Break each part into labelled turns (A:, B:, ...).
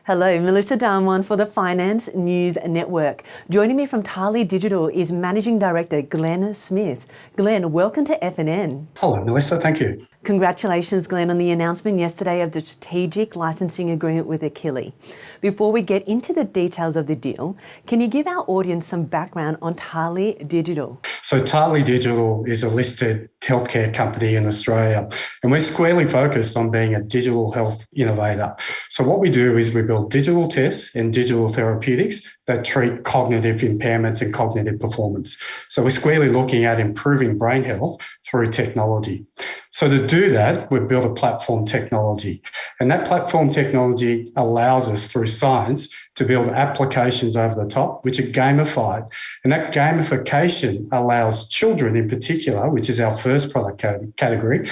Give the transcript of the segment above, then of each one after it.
A: Hello, Melissa Darmon for the Finance News Network. Joining me from TALi Digital is Managing Director Glenn Smith. Glenn, welcome to FNN.
B: Hello, Melissa. Thank you.
A: Congratulations, Glenn, on the announcement yesterday of the strategic licensing agreement with Akili. Before we get into the details of the deal, can you give our audience some background on TALi Digital?
B: So TALi Digital is a listed healthcare company in Australia, and we're squarely focused on being a digital health innovator. So what we do is we build digital tests and digital therapeutics that treat cognitive impairments and cognitive performance. So we're squarely looking at improving brain health through technology. So to do that, we've built a platform technology. And that platform technology allows us through science to build applications over the top, which are gamified. And that gamification allows children in particular, which is our first product category,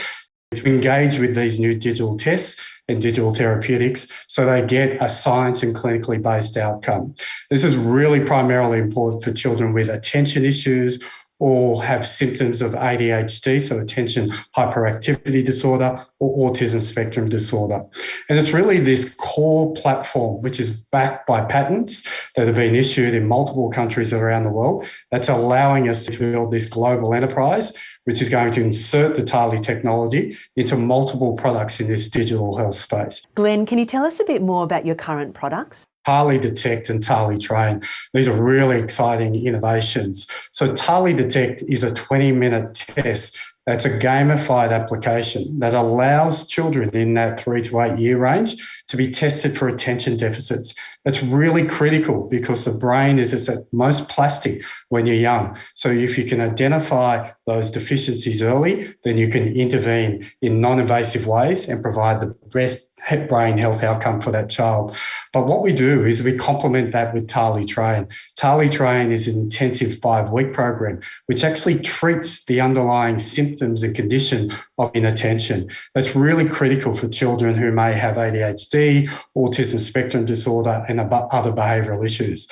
B: to engage with these new digital tests and digital therapeutics so they get a science and clinically based outcome. This is really primarily important for children with attention issues or have symptoms of ADHD, so attention hyperactivity disorder, or autism spectrum disorder. And it's really this core platform, which is backed by patents that have been issued in multiple countries around the world, that's allowing us to build this global enterprise, which is going to insert the TALi technology into multiple products in this digital health space.
A: Glenn, can you tell us a bit more about your current products?
B: TALi Detect and TALi Train. These are really exciting innovations. So TALi Detect is a 20-minute test. That's a gamified application that allows children in that 3 to 8 year range to be tested for attention deficits. That's really critical because the brain is at its most plastic when you're young. So if you can identify those deficiencies early, then you can intervene in non-invasive ways and provide the best brain health outcome for that child. But what we do is we complement that with TALi Train. TALi Train is an intensive 5-week program, which actually treats the underlying symptoms and condition of inattention. That's really critical for children who may have ADHD, autism spectrum disorder, and other behavioural issues.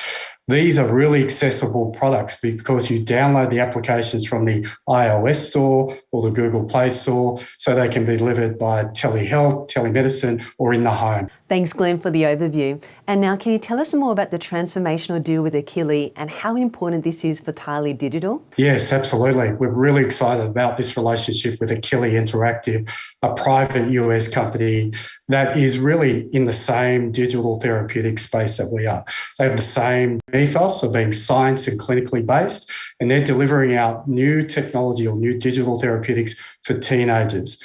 B: These are really accessible products because you download the applications from the iOS store or the Google Play store so they can be delivered by telehealth, telemedicine, or in the home.
A: Thanks, Glenn, for the overview. And now, can you tell us more about the transformational deal with Akili and how important this is for TALi Digital?
B: Yes, absolutely. We're really excited about this relationship with Akili Interactive, a private US company that is really in the same digital therapeutic space that we are. They have the same ethos of being science and clinically based, and they're delivering out new technology or new digital therapeutics for teenagers.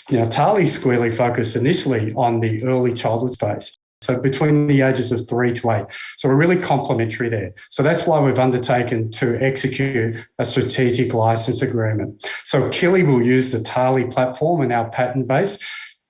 B: Now, TALi's squarely focused initially on the early childhood space, so between the ages of 3 to 8. So we're really complementary there. So that's why we've undertaken to execute a strategic license agreement. So Akili will use the TALi platform and our patent base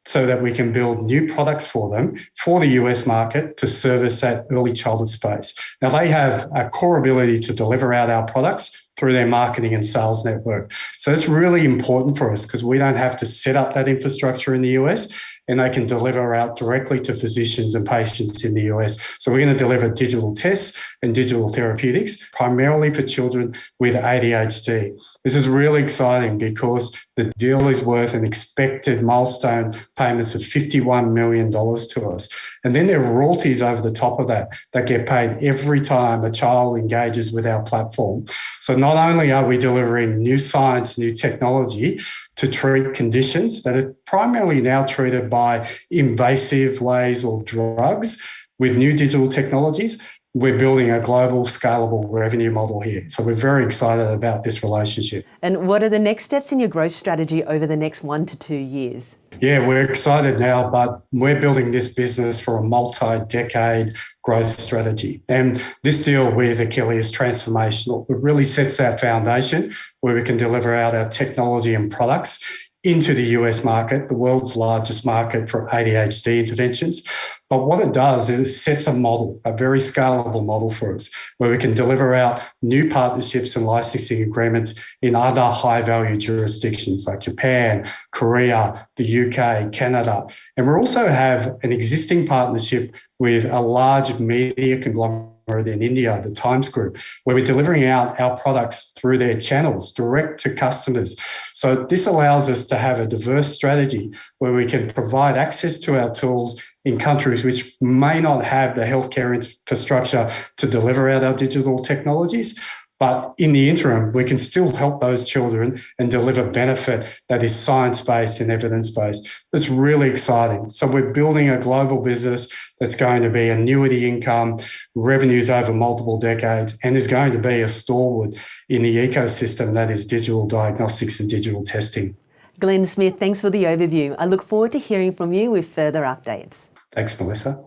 B: so that we can build new products for them for the US market to service that early childhood space. Now, they have a core ability to deliver out our products through their marketing and sales network. So it's really important for us because we don't have to set up that infrastructure in the US, and they can deliver out directly to physicians and patients in the US. So we're going to deliver digital tests and digital therapeutics primarily for children with ADHD. This is really exciting because the deal is worth an expected milestone payments of $51 million to us. And then there are royalties over the top of that get paid every time a child engages with our platform. So not only are we delivering new science, new technology to treat conditions that are primarily now treated by invasive ways or drugs with new digital technologies, we're building a global scalable revenue model here. So we're very excited about this relationship.
A: And what are the next steps in your growth strategy over the next 1 to 2 years?
B: Yeah, we're excited now, but we're building this business for a multi-decade growth strategy. And this deal with Akili is transformational. It really sets that foundation where we can deliver out our technology and products into the US market, the world's largest market for ADHD interventions. But what it does is it sets a model, a very scalable model for us, where we can deliver out new partnerships and licensing agreements in other high-value jurisdictions like Japan, Korea, the UK, Canada. And we also have an existing partnership with a large media conglomerate in India, the Times Group, where we're delivering out our products through their channels direct to customers. So this allows us to have a diverse strategy where we can provide access to our tools in countries which may not have the healthcare infrastructure to deliver out our digital technologies. But in the interim, we can still help those children and deliver benefit that is science-based and evidence-based. It's really exciting. So we're building a global business that's going to be annuity income, revenues over multiple decades, and is going to be a stalwart in the ecosystem that is digital diagnostics and digital testing.
A: Glenn Smith, thanks for the overview. I look forward to hearing from you with further updates.
B: Thanks, Melissa.